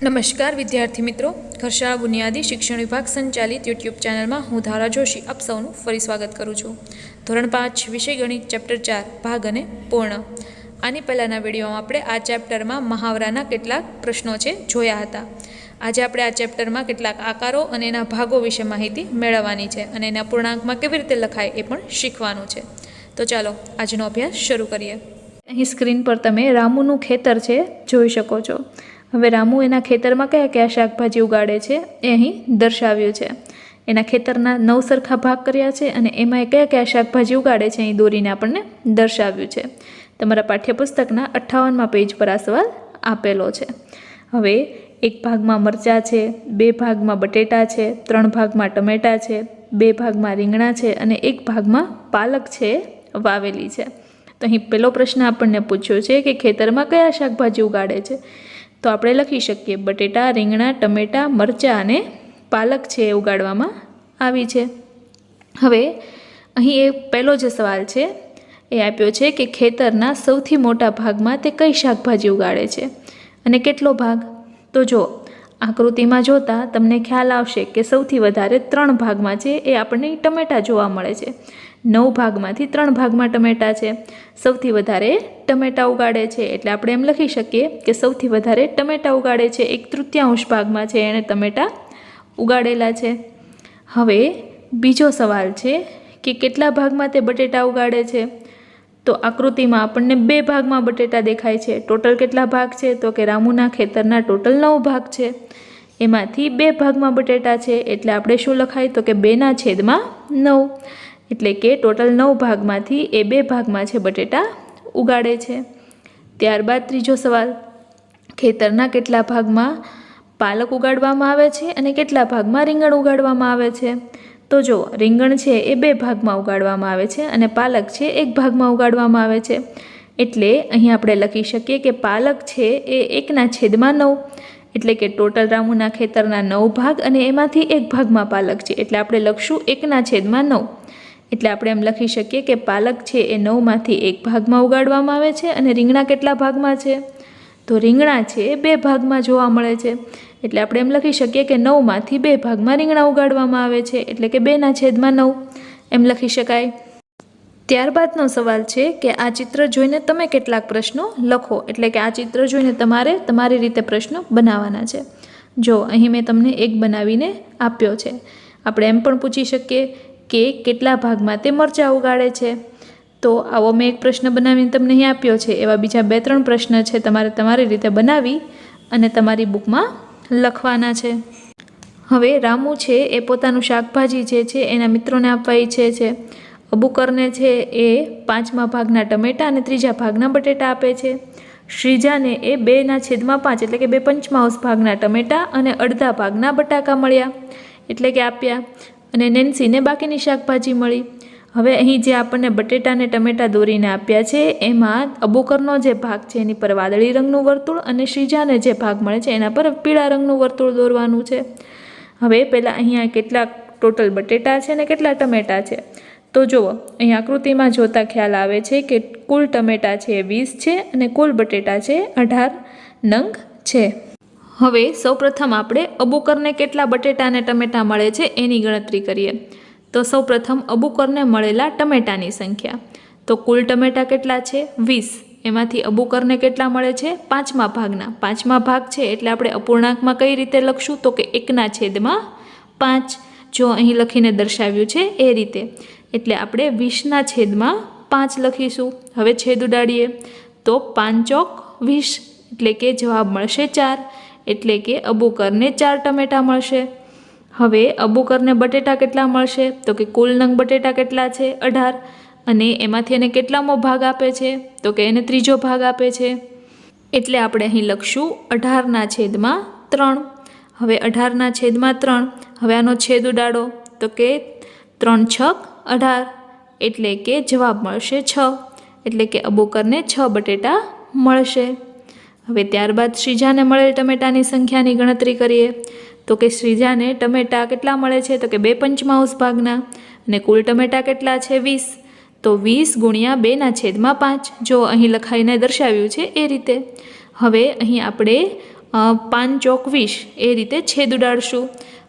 નમસ્કાર વિદ્યાર્થી મિત્રો, ઘરશાળા બુનિયાદી શિક્ષણ વિભાગ સંચાલિત યુટ્યુબ ચેનલમાં હું ધારા જોશી આપ સૌનું ફરી સ્વાગત કરું છું। ધોરણ 5 વિષય ગણિત ચેપ્ટર 4 ભાગ અને પૂર્ણ। આની પહેલાંના વિડીયોમાં આપણે આ ચેપ્ટરમાં મહાવરાના કેટલાક પ્રશ્નો છે જોયા હતા। આજે આપણે આ ચેપ્ટરમાં કેટલાક આકારો અને એના ભાગો વિશે માહિતી મેળવવાની છે અને એના પૂર્ણાંકમાં કેવી રીતે લખાય એ પણ શીખવાનું છે। તો ચાલો આજનો અભ્યાસ શરૂ કરીએ। અહીં સ્ક્રીન પર તમે રામુનું ખેતર છે જોઈ શકો છો। હવે રામુ એના ખેતરમાં કયા કયા શાકભાજી ઉગાડે છે એ અહીં દર્શાવ્યું છે। એના ખેતરના 9 સરખા ભાગ કર્યા છે અને એમાં એ કયા કયા શાકભાજી ઉગાડે છે અહીં દોરીને આપણને દર્શાવ્યું છે। તમારા પાઠ્યપુસ્તકના 58મા પેજ પર આ સવાલ આપેલો છે। હવે એક ભાગમાં મરચાં છે, 2 ભાગમાં બટેટા છે, 3 ભાગમાં ટમેટાં છે, 2 ભાગમાં રીંગણા છે અને 1 ભાગમાં પાલક છે વાવેલી છે। તો અહીં પહેલો પ્રશ્ન આપણને પૂછ્યો છે કે ખેતરમાં કયા શાકભાજી ઉગાડે છે। તો આપણે લખી શકીએ બટેટા, રીંગણા, ટમેટાં, મરચાં અને પાલક છે એ ઉગાડવામાં આવી છે। હવે અહીં એ પહેલો જે સવાલ છે એ આપ્યો છે કે ખેતરના સૌથી મોટા ભાગમાં તે કઈ શાકભાજી ઉગાડે છે અને કેટલો ભાગ। તો જો આકૃતિમાં જોતાં તમને ખ્યાલ આવશે કે સૌથી વધારે 3 ભાગમાં છે એ આપણને ટમેટાં જોવા મળે છે। 9 ભાગમાંથી 3 ભાગમાં ટમેટાં છે। સૌથી વધારે ટમેટાં ઉગાડે છે એટલે આપણે એમ લખી શકીએ કે સૌથી વધારે ટમેટાં ઉગાડે છે, 1/3 ભાગમાં છે એણે ટમેટાં ઉગાડેલા છે। હવે બીજો સવાલ છે કે કેટલા ભાગમાં તે બટેટા ઉગાડે છે। તો આકૃતિમાં આપણને 2 ભાગમાં બટેટા દેખાય છે। ટોટલ કેટલા ભાગ છે તો કે રામુના ખેતરના ટોટલ 9 ભાગ છે, એમાંથી 2 ભાગમાં બટેટા છે એટલે આપણે શું લખાય તો કે 2/9 એટલે કે ટોટલ 9 ભાગમાંથી એ 2 ભાગમાં છે બટેટા ઉગાડે છે। ત્યારબાદ ત્રીજો સવાલ, ખેતરના કેટલા ભાગમાં પાલક ઉગાડવામાં આવે છે અને કેટલા ભાગમાં રીંગણ ઉગાડવામાં આવે છે। તો જો રીંગણ છે એ 2 ભાગમાં ઉગાડવામાં આવે છે અને પાલક છે 1 ભાગમાં ઉગાડવામાં આવે છે એટલે અહીં આપણે લખી શકીએ કે પાલક છે એ 1/9 એટલે કે ટોટલ રામુના ખેતરના 9 ભાગ અને એમાંથી 1 ભાગમાં પાલક છે એટલે આપણે લખશું 1/9 એટલે આપણે એમ લખી શકીએ કે પાલક છે એ 9માંથી 1 ભાગમાં ઉગાડવામાં આવે છે અને રીંગણા કેટલા ભાગમાં છે તો રીંગણા છે એ 2 ભાગમાં જોવા મળે છે એટલે આપણે એમ લખી શકીએ કે 9માંથી 2 ભાગમાં રીંગણા ઉગાડવામાં આવે છે એટલે કે 2/9 એમ લખી શકાય। ત્યારબાદનો સવાલ છે કે આ ચિત્ર જોઈને તમે કેટલાક પ્રશ્નો લખો એટલે કે આ ચિત્ર જોઈને તમારે તમારી રીતે પ્રશ્નો બનાવવાના છે। જો અહીં મેં તમને એક બનાવીને આપ્યો છે। આપણે એમ પણ પૂછી શકીએ કે કેટલા ભાગમાં તે મરચાં ઉગાડે છે। તો આવો મેં એક પ્રશ્ન બનાવીને તમને અહીં આપ્યો છે। એવા બીજા 2-3 પ્રશ્ન છે તમારે તમારી રીતે બનાવી અને તમારી બુકમાં લખવાના છે। હવે રામુ છે એ પોતાનું શાકભાજી જે છે એના મિત્રોને આપવા ઈચ્છે છે। અબુકરને છે એ 5મા ભાગના ટમેટાં અને 3જા ભાગના બટેટા આપે છે। શ્રીજાને એ 2/5 એટલે કે 2/5 ભાગના ટમેટાં અને અડધા ભાગના બટાકા મળ્યા એટલે કે આપ્યા અને નેન્સીને બાકીની શાકભાજી મળી। હવે અહીં જે આપણને બટેટા અને ટમેટાં દોરીને આપ્યા છે એમાં અબુકરનો જે ભાગ છે એની પર વાદળી રંગનું વર્તુળ અને શ્રીજાને જે ભાગ મળે છે એના પર પીળા રંગનું વર્તુળ દોરવાનું છે। હવે પહેલાં અહીંયા કેટલા ટોટલ બટેટા છે અને કેટલા ટમેટાં છે તો જુઓ અહીં આકૃતિમાં જોતાં ખ્યાલ આવે છે કે કુલ ટમેટાં છે 20 છે અને કુલ બટેટા છે 18 નંગ છે। હવે સૌપ્રથમ આપણે અબુકરને કેટલા બટેટા અને ટમેટાં મળે છે એની ગણતરી કરીએ। તો સૌપ્રથમ અબુકરને મળેલા ટમેટાની સંખ્યા, તો કુલ ટમેટાં કેટલા છે 20, એમાંથી અબુકરને કેટલા મળે છે 5મા ભાગના। 5મા ભાગ છે એટલે આપણે અપૂર્ણાંકમાં કઈ રીતે લખશું તો કે 1/5 જો અહીં લખીને દર્શાવ્યું છે એ રીતે એટલે આપણે 20/5 લખીશું। હવે છેદ ઉડાડીએ તો 5 ચોક 20 એટલે કે જવાબ મળશે 4 એટલે કે અબુકરને 4 ટમેટાં મળશે। હવે અબુકરને બટેટા કેટલા મળશે તો કે કુલ નંગ બટેટા કેટલા છે 18 અને એમાંથી એને કેટલામો ભાગ આપે છે તો કે એને 3જો ભાગ આપે છે એટલે આપણે અહીં લખશું 18/3। હવે 18/3 હવે આનો છેદ ઉડાડો તો કે 3 છક 18 એટલે કે જવાબ મળશે 6 એટલે કે અબુકરને 6 બટેટા મળશે। હવે ત્યારબાદ શ્રીજાને મળેલ ટમેટાની સંખ્યાની ગણતરી કરીએ તો કે શ્રીજાને ટમેટાં કેટલા મળે છે તો કે 2/5 ભાગના અને કુલ ટમેટાં કેટલા છે 20 તો 20 × 2/5 જો અહીં લખાઈને દર્શાવ્યું છે એ રીતે। હવે અહીં આપણે પાંચ ચોક 20 એ રીતે છેદ ઉડાડશું.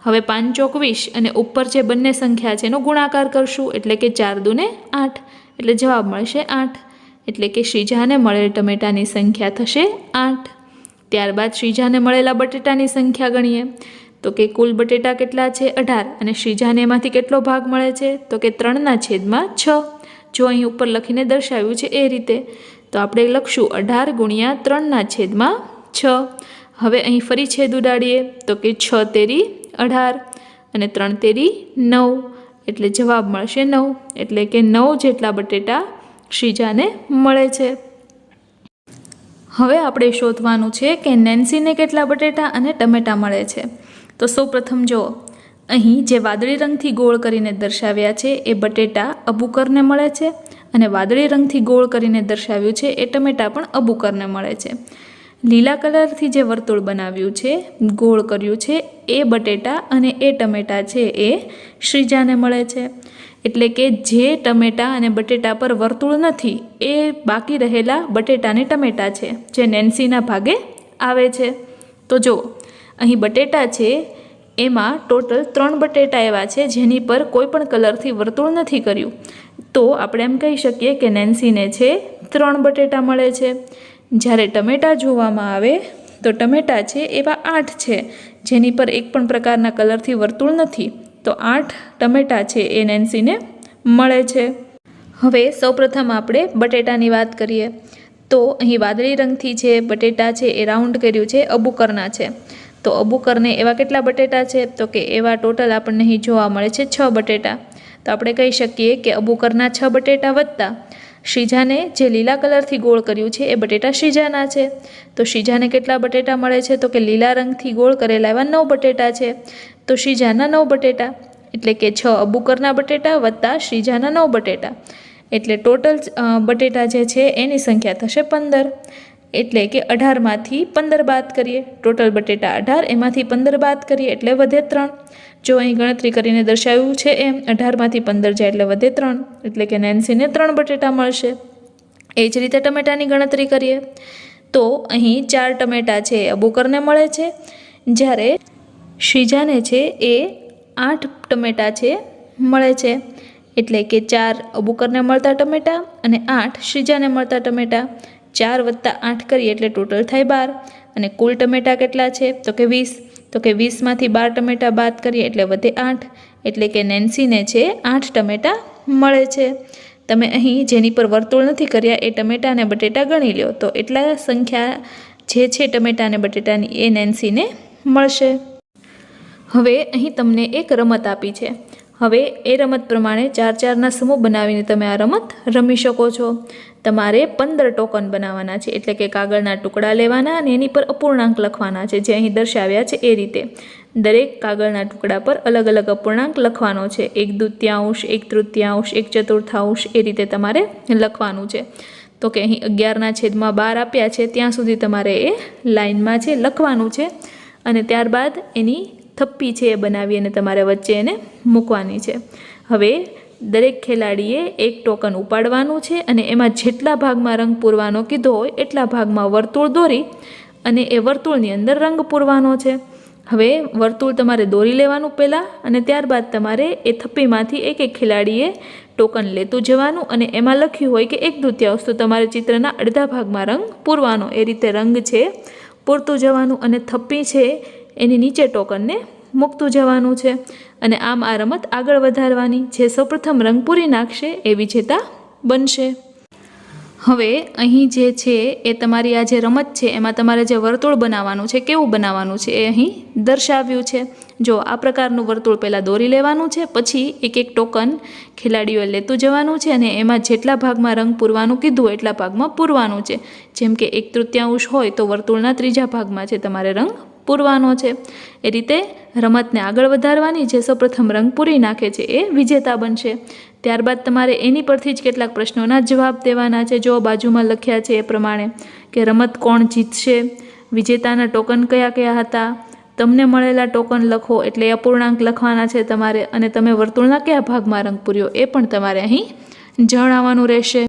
હવે 5 ચોક 20 અને ઉપર જે બંને સંખ્યા છે એનો ગુણાકાર કરશું એટલે કે 4 દૂને 8 એટલે જવાબ મળશે 8. એટલે કે શ્રીજાને મળેલ ટમેટાની સંખ્યા થશે 8. ત્યારબાદ શ્રીજાને મળેલા બટેટાની સંખ્યા ગણીએ તો કે કુલ બટેટા કેટલા છે 18 અને શ્રીજાને એમાંથી કેટલો ભાગ મળે છે તો કે 3/6. જો અહીં ઉપર લખીને દર્શાવ્યું છે એ રીતે તો આપણે લખશું 18 ગુણ્યા 3/6. હવે અહીં ફરી છેદ ઉડાડીએ તો કે 6 તેરી 18 અને 3 તેરી 9 એટલે જવાબ મળશે 9. એટલે કે 9 જેટલા બટેટા શ્રીજાને મળે છે. હવે આપણે શોધવાનું છે કે નેન્સીને કેટલા બટેટા અને ટમેટાં મળે છે. તો સૌપ્રથમ જુઓ, અહીં જે વાદળી રંગથી ગોળ કરીને દર્શાવ્યા છે એ બટેટા અબુકરને મળે છે અને વાદળી રંગથી ગોળ કરીને દર્શાવ્યું છે એ ટમેટાં પણ અબુકરને મળે છે. લીલા કલરથી જે વર્તુળ બનાવ્યું છે, ગોળ કર્યું છે, એ બટેટા અને એ ટમેટાં છે એ શ્રીજાને મળે છે. એટલે કે જે ટમેટાં અને બટેટા પર વર્તુળ નથી એ બાકી રહેલા બટેટા અને ટમેટાં છે જે નેન્સીના ભાગે આવે છે. તો જુઓ, અહીં બટેટા છે એમાં ટોટલ 3 બટેટા એવા છે જેની પર કોઈ પણ કલરથી વર્તુળ નથી કર્યું. તો આપણે એમ કહી શકીએ કે નેન્સીને છે 3 બટેટા મળે છે. જ્યારે ટમેટાં જોવામાં આવે તો ટમેટાં છે એવા 8 છે જેની પર એક પણ પ્રકારના કલરથી વર્તુળ નથી. તો 8 ટમેટાં છે એ નેન્સીને મળે છે. હવે સૌપ્રથમ આપણે બટેટાની વાત કરીએ તો અહીં વાદળી રંગથી જે બટેટા છે એ રાઉન્ડ કર્યું છે અબુકરના છે. તો અબુકરને એવા કેટલા બટેટા છે તો કે એવા ટોટલ આપણને અહીં જોવા મળે છે 6 બટેટા. તો આપણે કહી શકીએ કે અબુકરના 6 બટેટા વત્તા શ્રીજાને જે લીલા કલરથી ગોળ કર્યું છે એ બટેટા શ્રીજાના છે. તો શ્રીજાને કેટલા બટેટા મળે છે તો કે લીલા રંગથી ગોળ કરેલા એવા 9 બટેટા છે. તો શ્રીજાના 9 બટેટા એટલે કે 6 અબુકરના બટેટા વત્તા શ્રીજાના 9 બટેટા એટલે ટોટલ બટેટા જે છે એની સંખ્યા થશે 15. એટલે કે 18માંથી 15 બાદ કરીએ. ટોટલ બટેટા 18 એમાંથી 15 બાદ કરીએ એટલે વધે 3. જો અહીં ગણતરી કરીને દર્શાવ્યું છે એમ 18માંથી 15 જાય એટલે વધે 3. એટલે કે નેન્સીને 3 બટેટા મળશે. એ જ રીતે ટમેટાની ગણતરી કરીએ તો અહીં 4 ટમેટા છે અબુકરને મળે છે. જ્યારે શ્રીજાને છે એ 8 ટમેટા છે મળે છે. એટલે કે 4 અબુકરને મળતા ટમેટા અને 8 શ્રીજાને મળતા ટમેટા. 4 વત્તા 8 કરીએ એટલે ટોટલ થાય 12. અને કુલ ટમેટા કેટલા છે તો કે 20. તો કે 20માંથી 12 ટમેટા બાદ કરીએ એટલે વધે 8. એટલે કે નેન્સીને છે 8 ટમેટા મળે છે. તમે અહીં જેની પર વર્તુળ નથી કર્યા એ ટમેટા અને બટેટા ગણી લો તો એટલા સંખ્યા જે છે ટમેટા અને બટેટાની એ નેન્સીને મળશે. હવે અહીં તમને એક રમત આપી છે. હવે એ રમત પ્રમાણે 4-4ના સમૂહ બનાવીને તમે આ રમત રમી શકો છો. તમારે 15 ટોકન બનાવવાના છે. એટલે કે કાગળના ટુકડા લેવાના અને એની પર અપૂર્ણાંક લખવાના છે જે અહીં દર્શાવ્યા છે એ રીતે. દરેક કાગળના ટુકડા પર અલગ અલગ અપૂર્ણાંક લખવાનો છે. 1/2, 1/3, 1/4 એ રીતે તમારે લખવાનું છે. તો કે અહીં 11/12 આપ્યા છે ત્યાં સુધી તમારે એ લાઇનમાં છે લખવાનું છે અને ત્યારબાદ એની થપ્પી છે એ બનાવી અને તમારે વચ્ચે એને મૂકવાની છે. હવે દરેક ખેલાડીએ એક ટોકન ઉપાડવાનું છે અને એમાં જેટલા ભાગમાં રંગ પૂરવાનો કીધો હોય એટલા ભાગમાં વર્તુળ દોરી અને એ વર્તુળની અંદર રંગ પૂરવાનો છે. હવે વર્તુળ તમારે દોરી લેવાનું પહેલાં અને ત્યારબાદ તમારે એ થપ્પીમાંથી એક ખેલાડીએ ટોકન લેતું જવાનું અને એમાં લખ્યું હોય કે 1/2 તો તમારે ચિત્રના અડધા ભાગમાં રંગ પૂરવાનો. એ રીતે રંગ છે પૂરતું જવાનું અને થપ્પી છે એની નીચે ટોકનને મૂકતું જવાનું છે અને આમ આ રમત આગળ વધારવાની. જે સૌપ્રથમ રંગ પૂરી નાખશે એ વિજેતા બનશે. હવે અહીં જે છે એ તમારી આ જે રમત છે એમાં તમારે જે વર્તુળ બનાવવાનું છે કેવું બનાવવાનું છે એ અહીં દર્શાવ્યું છે. જો આ પ્રકારનું વર્તુળ પહેલાં દોરી લેવાનું છે, પછી એક એક ટોકન ખેલાડીઓએ લેતું જવાનું છે અને એમાં જેટલા ભાગમાં રંગ પૂરવાનું કીધું એટલા ભાગમાં પૂરવાનું છે. જેમ કે 1/3 હોય તો વર્તુળના ત્રીજા ભાગમાં છે તમારે રંગ પૂરવાનો છે. એ રીતે રમતને આગળ વધારવાની. જે સૌપ્રથમ રંગ પૂરી નાખે છે એ વિજેતા બનશે. ત્યારબાદ તમારે એની પરથી જ કેટલાક પ્રશ્નોના જવાબ દેવાના છે. જો બાજુમાં લખ્યા છે એ પ્રમાણે કે રમત કોણ જીતશે, વિજેતાના ટોકન કયા કયા હતા, તમને મળેલા ટોકન લખો એટલે અપૂર્ણાંક લખવાના છે તમારે અને તમે વર્તુળના કયા ભાગમાં રંગ પૂર્યો એ પણ તમારે અહીં જણાવવાનું રહેશે.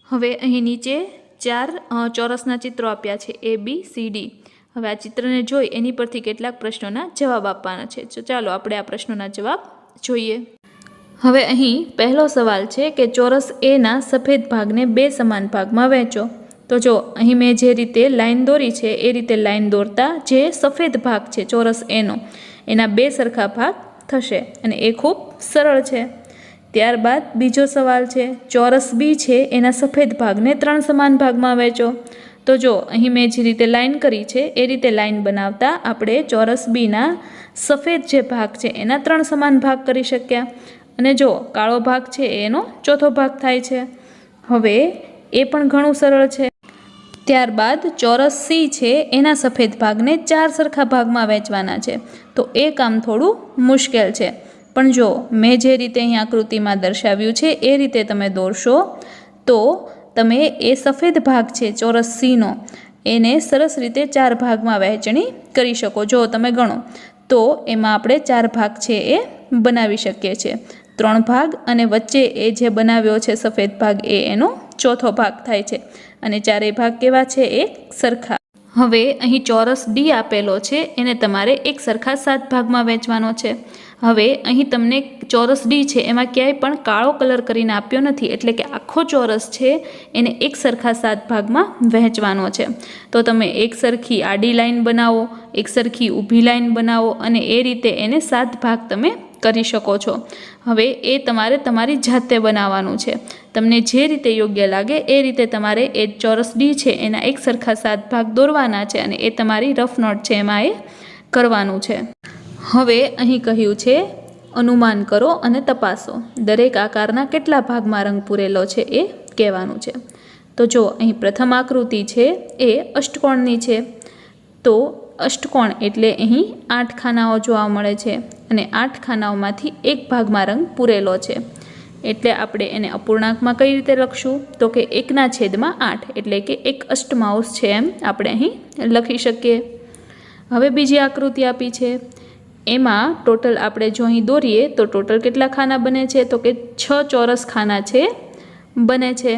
હવે અહીં નીચે 4 ચોરસના ચિત્રો આપ્યા છે A, B, C, D. હવે આ ચિત્રને જોઈ એની પરથી કેટલાક પ્રશ્નોના જવાબ આપવાના છે. તો ચાલો આપણે આ પ્રશ્નોના જવાબ જોઈએ. હવે અહીં પહેલો સવાલ છે કે ચોરસ એના સફેદ ભાગને બે સમાન ભાગમાં વહેંચો. તો જો અહીં મેં જે રીતે લાઈન દોરી છે એ રીતે લાઈન દોરતા જે સફેદ ભાગ છે ચોરસ એનો એના બે સરખા ભાગ થશે અને એ ખૂબ સરળ છે. ત્યારબાદ બીજો સવાલ છે ચોરસ બી છે એના સફેદ ભાગને ત્રણ સમાન ભાગમાં વહેંચો. તો જો અહીં મેં જે રીતે લાઈન કરી છે એ રીતે લાઈન બનાવતા આપણે ચોરસ બીના સફેદ જે ભાગ છે એના ત્રણ સમાન ભાગ કરી શક્યા અને જો કાળો ભાગ છે એનો ચોથો ભાગ થાય છે. હવે એ પણ ઘણું સરળ છે. ત્યારબાદ ચોરસ સી છે એના સફેદ ભાગને ચાર સરખા ભાગમાં વહેંચવાના છે. તો એ કામ થોડું મુશ્કેલ છે, પણ જો મેં જે રીતે અહીં આકૃતિમાં દર્શાવ્યું છે એ રીતે તમે દોરશો તો તમે એ સફેદ ભાગ છે ચોરસ સીનો એને સરસ રીતે ચાર ભાગમાં વહેંચણી કરી શકો. જો તમે ગણો તો એમાં આપણે ચાર ભાગ છે એ બનાવી શકીએ છીએ. ત્રણ ભાગ અને વચ્ચે એ જે બનાવ્યો છે સફેદ ભાગ એ એનો ચોથો ભાગ થાય છે અને ચારેય ભાગ કેવા છે? એક સરખા. હવે અહીં ચોરસ ડી આપેલો છે એને તમારે એક સરખા 7 ભાગમાં વહેંચવાનો છે. હવે અહીં તમને ચોરસ ડી છે એમાં ક્યાંય પણ કાળો કલર કરીને આપ્યો નથી, એટલે કે આખો ચોરસ છે એને એક સરખા 7 ભાગમાં વહેંચવાનો છે. તો તમે એક સરખી આડી લાઈન બનાવો, એક સરખી ઊભી લાઈન બનાવો અને એ રીતે એને 7 ભાગ તમે કરી શકો છો. હવે એ તમારે તમારી જાતે બનાવવાનું છે. તમને જે રીતે યોગ્ય લાગે એ રીતે તમારે એ ચોરસ ડી છે એના એક સરખા 7 ભાગ દોરવાના છે અને એ તમારી રફ નોટ છે એમાં એ કરવાનું છે. હવે અહીં કહ્યું છે અનુમાન કરો અને તપાસો. દરેક આકારના કેટલા ભાગમાં રંગ પૂરેલો છે એ કહેવાનું છે. તો જો અહીં પ્રથમ આકૃતિ છે એ અષ્ટકોણની છે. તો અષ્ટકોણ એટલે અહીં 8 ખાનાઓ જોવા મળે છે અને 8 ખાનાઓમાંથી એક ભાગમાં રંગ પૂરેલો છે. એટલે આપણે એને અપૂર્ણાંકમાં કઈ રીતે લખશું? તો કે 1/8 એટલે કે એક અષ્ટમાંશ છે એમ આપણે અહીં લખી શકીએ. હવે બીજી આકૃતિ આપી છે એમાં ટોટલ આપણે જો અહીં દોરીએ તો ટોટલ કેટલા ખાના બને છે? તો કે 6 ચોરસ ખાના છે બને છે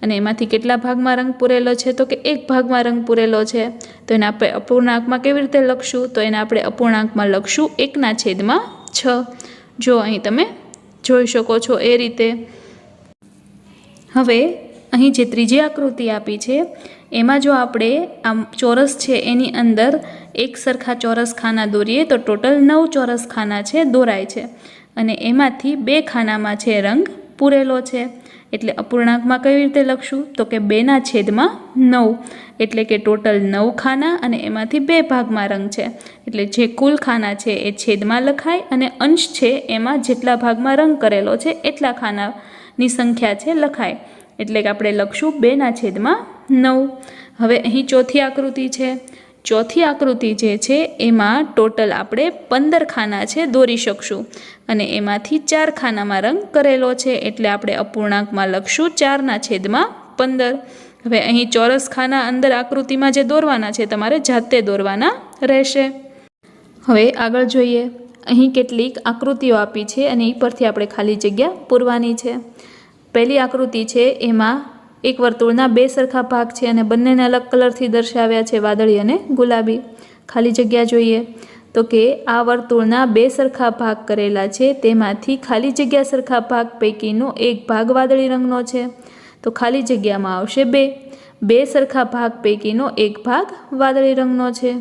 અને એમાંથી કેટલા ભાગમાં રંગ પૂરેલો છે? તો કે એક ભાગમાં રંગ પૂરેલો છે. તો એને આપણે અપૂર્ણાંકમાં કેવી રીતે લખશું? તો એને આપણે અપૂર્ણાંકમાં લખશું 1/6. જો અહીં તમે જોઈ શકો છો એ રીતે. હવે અહીં જે ત્રીજી આકૃતિ આપી છે એમાં જો આપણે આમ ચોરસ છે એની અંદર એક સરખા ચોરસ ખાના દોરીએ તો ટોટલ 9 ચોરસ ખાના છે દોરાય છે અને એમાંથી 2 ખાનામાં છે રંગ પૂરેલો છે. એટલે અપૂર્ણાંકમાં કઈ રીતે લખશું? તો કે 2/9 એટલે કે ટોટલ 9 ખાના અને એમાંથી 2 ભાગમાં રંગ છે. એટલે જે કુલ ખાના છે એ છેદમાં લખાય અને અંશ છે એમાં જેટલા ભાગમાં રંગ કરેલો છે એટલા ખાનાની સંખ્યા છે લખાય. એટલે કે આપણે લખશું 2/9. હવે અહીં ચોથી આકૃતિ છે. ચોથી આકૃતિ જે છે એમાં ટોટલ આપણે 15 ખાના છે દોરી શકશું અને એમાંથી 4 ખાનામાં રંગ કરેલો છે. એટલે આપણે અપૂર્ણાંકમાં લખશું 4/15. હવે અહીં ચોરસ ખાના અંદર આકૃતિમાં જે દોરવાના છે તમારે જાતે દોરવાના રહેશે. હવે આગળ જોઈએ. અહીં કેટલીક આકૃતિઓ આપી છે અને એ પરથી આપણે ખાલી જગ્યા પૂરવાની છે. પહેલી આકૃતિ છે એમાં એક વર્તુળના 2 સરખા ભાગ છે અને બંનેને અલગ કલરથી દર્શાવ્યા છે, વાદળી અને ગુલાબી. ખાલી જગ્યા જોઈએ તો કે આ વર્તુળના 2 સરખા ભાગ કરેલા છે તેમાંથી ખાલી જગ્યા સરખા ભાગ પૈકીનો એક ભાગ વાદળી રંગનો છે. તો ખાલી જગ્યામાં આવશે 2 સરખા ભાગ પૈકીનો એક ભાગ વાદળી રંગનો છે.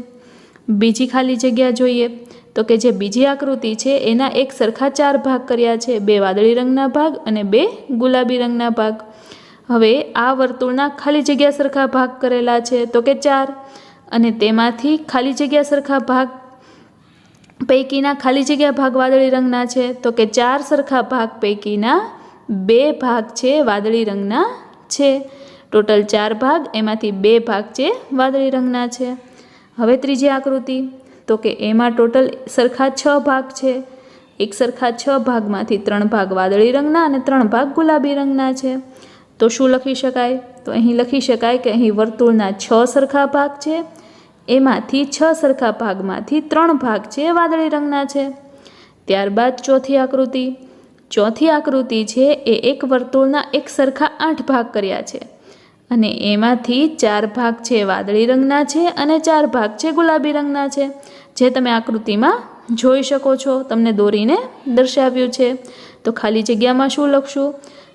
બીજી ખાલી જગ્યા જોઈએ તો કે જે બીજી આકૃતિ છે એના એક સરખા 4 ભાગ કર્યા છે, 2 વાદળી રંગના ભાગ અને 2 ગુલાબી રંગના ભાગ. હવે આ વર્તુળના ખાલી જગ્યા સરખા ભાગ કરેલા છે તો કે 4 અને તેમાંથી ખાલી જગ્યા સરખા ભાગ પૈકીના ખાલી જગ્યા ભાગ વાદળી રંગના છે. તો કે 4 સરખા ભાગ પૈકીના 2 ભાગ છે વાદળી રંગના છે. ટોટલ 4 ભાગ એમાંથી 2 ભાગ છે વાદળી રંગના છે. હવે ત્રીજી આકૃતિ તો કે એમાં ટોટલ સરખા 6 ભાગ છે. એક સરખા 6 ભાગમાંથી 3 ભાગ વાદળી રંગના અને 3 ભાગ ગુલાબી રંગના છે. તો શું લખી શકાય? તો અહીં લખી શકાય કે અહીં વર્તુળના 6 સરખા ભાગ છે, એમાંથી 6 સરખા ભાગમાંથી 3 ભાગ છે વાદળી રંગના છે. ત્યારબાદ ચોથી આકૃતિ. ચોથી આકૃતિ છે એ એક વર્તુળના એક સરખા 8 ભાગ કર્યા છે અને એમાંથી 4 ભાગ છે વાદળી રંગના છે અને 4 ભાગ છે ગુલાબી રંગના છે, જે તમે આકૃતિમાં જોઈ શકો છો, તમને દોરીને દર્શાવ્યું છે. તો ખાલી જગ્યામાં શું લખશું?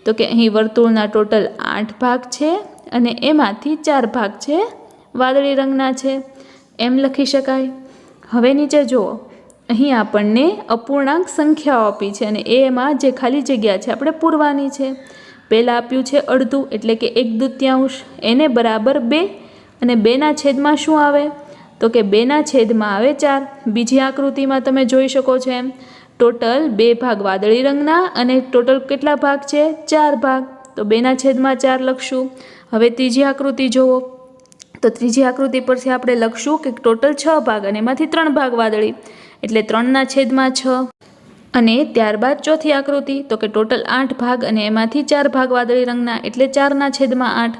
તો કે અહીં વર્તુળના ટોટલ 8 ભાગ છે અને એમાંથી 4 ભાગ છે વાદળી રંગના છે, એમ લખી શકાય. હવે નીચે જુઓ, અહીં આપણને અપૂર્ણાંક સંખ્યાઓ આપી છે અને એમાં જે ખાલી જગ્યા છે આપણે પૂરવાની છે. પહેલાં આપ્યું છે અડધું એટલે કે 1/2, એને બરાબર 2 અને 2ના છેદમાં શું આવે? તો કે 2ના છેદમાં આવે 4. બીજી આકૃતિમાં તમે જોઈ શકો છો એમ ટોટલ 2 ભાગ વાદળી રંગના અને ટોટલ કેટલા ભાગ છે? 4 ભાગ. તો 2ના છેદમાં 4 લખશું. હવે ત્રીજી આકૃતિ જુઓ, તો ત્રીજી આકૃતિ પરથી આપણે લખશું કે ટોટલ 6 ભાગ અને એમાંથી 3 ભાગ વાદળી એટલે 3ના છેદમાં 6. અને ત્યારબાદ ચોથી આકૃતિ, તો કે ટોટલ 8 ભાગ અને એમાંથી 4 ભાગ વાદળી રંગના એટલે 4ના છેદમાં 8.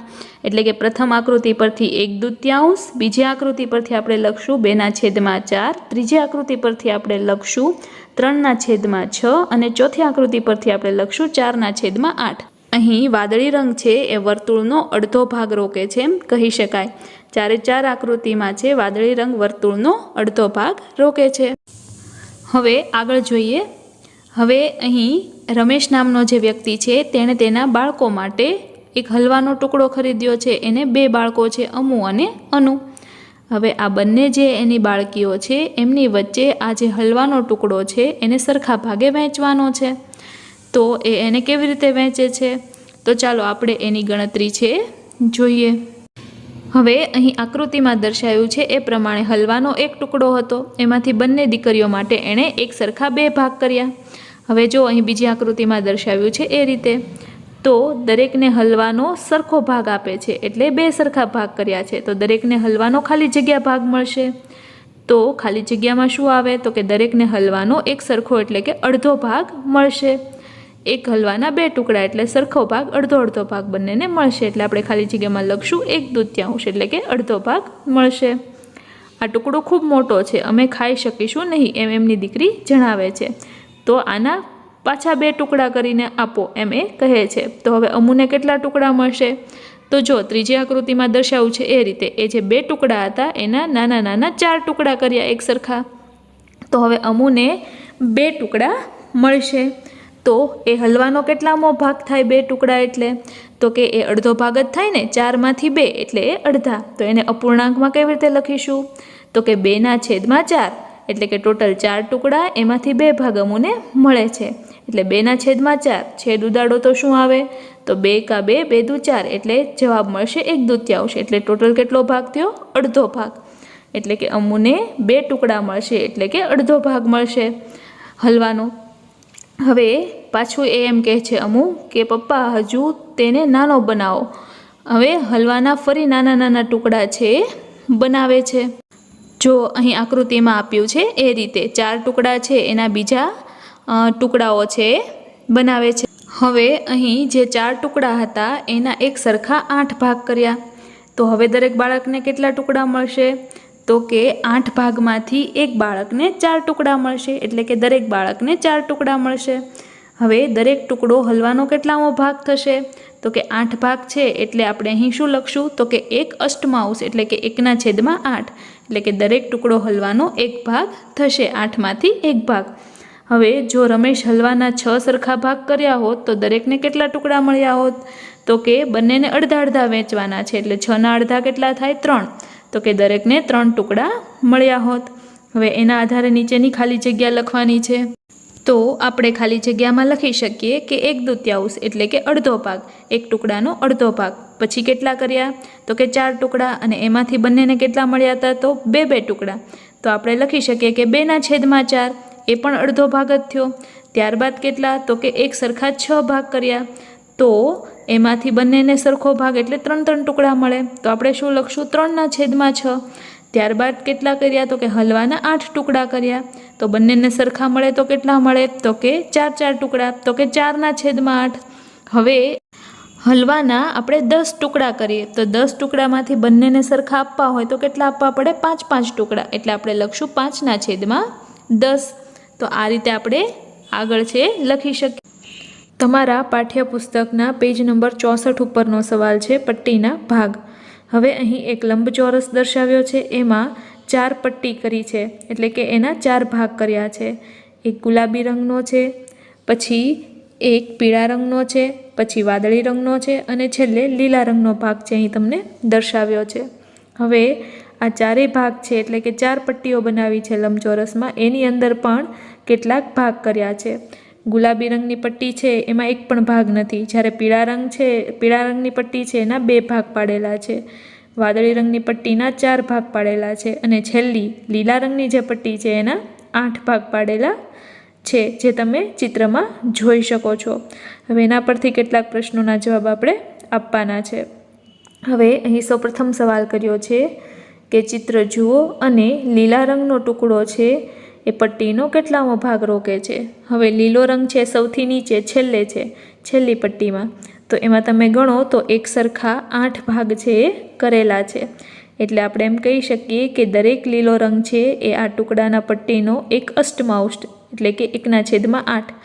એટલે કે પ્રથમ આકૃતિ પરથી 1/2, બીજી આકૃતિ પરથી આપણે લખશું 2ના છેદમાં 4, ત્રીજી આકૃતિ પરથી આપણે લખશું 3ના છેદમાં 6 અને ચોથી આકૃતિ પરથી આપણે લખશું 4ના છેદમાં 8. અહીં વાદળી રંગ છે એ વર્તુળનો અડધો ભાગ રોકે છે એમ કહી શકાય. 4 આકૃતિમાં છે વાદળી રંગ વર્તુળનો અડધો ભાગ રોકે છે. હવે આગળ જોઈએ. હવે અહીં રમેશ નામનો જે વ્યક્તિ છે તેણે તેના બાળકો માટે એક હલવાનો ટુકડો ખરીદ્યો છે. એને 2 બાળકો છે, અમુ અને અનુ. હવે આ બંને જે એની બાળકીઓ છે એમની વચ્ચે આ જે હલવાનો ટુકડો છે એને સરખા ભાગે વહેંચવાનો છે. તો એને કેવી રીતે વહેંચે છે? તો ચાલો આપણે એની ગણતરી છે જોઈએ. હવે અહીં આકૃતિમાં દર્શાવ્યું છે એ પ્રમાણે હલવાનો એક ટુકડો હતો, એમાંથી બંને દીકરીઓ માટે એણે એક સરખા 2 ભાગ કર્યા. હવે જો અહીં બીજી આકૃતિમાં દર્શાવ્યું છે એ રીતે, તો દરેકને હલવાનો સરખો ભાગ આપે છે એટલે 2 સરખા ભાગ કર્યા છે. તો દરેકને હલવાનો ખાલી જગ્યા ભાગ મળશે. તો ખાલી જગ્યામાં શું આવે? તો કે દરેકને હલવાનો એક સરખો એટલે કે અડધો ભાગ મળશે. એક હલવાના 2 ટુકડા એટલે સરખો ભાગ અડધો ભાગ બંનેને મળશે. એટલે આપણે ખાલી જગ્યામાં લખશું 1/2 એટલે કે અડધો ભાગ મળશે. આ ટુકડો ખૂબ મોટો છે, અમે ખાઈ શકીશું નહીં, એમ એમની દીકરી જણાવે છે. તો આના પાછા 2 ટુકડા કરીને આપો, એમ એ કહે છે. તો હવે અમુને કેટલા ટુકડા મળશે? તો જો ત્રીજી આકૃતિમાં દર્શાવ્યું છે એ રીતે એ જે 2 ટુકડા હતા એના નાના નાના 4 ટુકડા કર્યા એક સરખા. તો હવે અમુને 2 ટુકડા મળશે. તો એ હલવાનો કેટલામો ભાગ થાય 2 ટુકડા એટલે? તો કે એ અડધો ભાગ જ થાય ને, 4માંથી 2 એટલે એ અડધા. તો એને અપૂર્ણાંકમાં કેવી રીતે લખીશું? તો કે 2ના છેદમાં 4 એટલે કે ટોટલ 4 ટુકડા, એમાંથી 2 ભાગ અમુને મળે છે એટલે 2ના છેદમાં 4. છેદ ઉડાડો તો શું આવે? તો 2 કા 2, 2 દુ 4 એટલે જવાબ મળશે 1/2 એટલે ટોટલ કેટલો ભાગ થયો? અડધો ભાગ. એટલે કે અમુને 2 ટુકડા મળશે એટલે કે અડધો ભાગ મળશે હલવાનો. હવે પાછું એ એમ કહે છે અમુ કે પપ્પા હજુ તેને નાનો બનાવો. હવે હલવાના ફરી નાના નાના ટુકડા છે બનાવે છે. જો અહીં આકૃતિમાં આપ્યું છે એ રીતે 4 ટુકડા છે એના બીજા ટુકડાઓ છે બનાવે છે. હવે અહીં જે 4 ટુકડા હતા એના એક સરખા 8 ભાગ કર્યા. તો હવે દરેક બાળકને કેટલા ટુકડા મળશે? તો કે 8 ભાગમાંથી એક બાળકને 4 ટુકડા મળશે એટલે કે દરેક બાળકને 4 ટુકડા મળશે. હવે દરેક ટુકડો હલવાનો કેટલામો ભાગ થશે? તો કે 8 ભાગ છે એટલે આપણે અહીં શું લખશું? તો કે 1 અષ્ટમાંશ એટલે કે 1ના છેદમાં 8 એટલે કે દરેક ટુકડો હલવાનો 1 ભાગ થશે, 8માંથી 1 ભાગ. હવે જો રમેશ હલવાના 6 સરખા ભાગ કર્યા હોત તો દરેકને કેટલા ટુકડા મળ્યા હોત? તો કે બંનેને અડધા અડધા વહેંચવાના છે એટલે 6ના અડધા કેટલા થાય? 3. તો કે દરેકને 3 ટુકડા મળ્યા હોત. હવે એના આધારે નીચેની ખાલી જગ્યા લખવાની છે. તો આપણે ખાલી જગ્યામાં લખી શકીએ કે 1/2 એટલે કે અડધો ભાગ, એક ટુકડાનો અડધો ભાગ. પછી કેટલા કર્યા? તો કે 4 ટુકડા અને એમાંથી બંનેને કેટલા મળ્યા હતા? તો 2 ટુકડા. તો આપણે લખી શકીએ કે 2ના છેદમાં 4, એ પણ અડધો ભાગ જ થયો. ત્યારબાદ કેટલા? તો કે એક સરખા 6 ભાગ કર્યા. તો એમાંથી બંનેને સરખો ભાગ એટલે 3 ટુકડા મળે. તો આપણે શું લખશું? 3ના છેદમાં 6. ત્યારબાદ કેટલા કર્યા? તો કે હલવાના 8 ટુકડા કર્યા. તો બંનેને સરખા મળે તો કેટલા મળે? તો કે 4 ટુકડા. તો કે 4ના છેદમાં 8. હવે હલવાના આપણે 10 ટુકડા કરીએ તો 10 ટુકડામાંથી બંનેને સરખા આપવા હોય તો કેટલા આપવા પડે? 5 ટુકડા. એટલે આપણે લખશું 5ના છેદમાં 10. તો આ રીતે આપણે આગળ છે લખી શકીએ. તમારા પાઠ્યપુસ્તકના પેજ નંબર 64 ઉપરનો સવાલ છે પટ્ટીના ભાગ. હવે અહીં એક લંબચોરસ દર્શાવ્યો છે, એમાં 4 પટ્ટી કરી છે, એટલે કે એના 4 ભાગ કર્યા છે. એક ગુલાબી રંગનો છે, પછી એક પીળા રંગનો છે, પછી વાદળી રંગનો છે અને છેલ્લે લીલા રંગનો ભાગ છે અહીં તમને દર્શાવ્યો છે. હવે આ ચારેય ભાગ છે, એટલે કે 4 પટ્ટીઓ બનાવી છે લંબચોરસમાં, એની અંદર પણ કેટલાક ભાગ કર્યા છે. ગુલાબી રંગની પટ્ટી છે એમાં એક પણ ભાગ નથી, જ્યારે પીળા રંગની પટ્ટી છે એના 2 ભાગ પાડેલા છે, વાદળી રંગની પટ્ટીના 4 ભાગ પાડેલા છે અને છેલ્લી લીલા રંગની જે પટ્ટી છે એના 8 ભાગ પાડેલા છે, જે તમે ચિત્રમાં જોઈ શકો છો. હવે એના પરથી કેટલાક પ્રશ્નોના જવાબ આપણે આપવાના છે. હવે અહીં સૌપ્રથમ સવાલ કર્યો છે કે ચિત્ર જુઓ અને લીલા રંગનો ટુકડો છે એ પટ્ટીનો કેટલામો ભાગ રોકે છે. હવે લીલો રંગ છે સૌથી નીચે છેલ્લે છે, છેલ્લી પટ્ટીમાં, તો એમાં તમે ગણો તો એક સરખા 8 ભાગ છે એ કરેલા છે. એટલે આપણે એમ કહી શકીએ કે દરેક લીલો રંગ છે એ આ ટુકડાના પટ્ટીનો 1/8 એટલે કે 1/8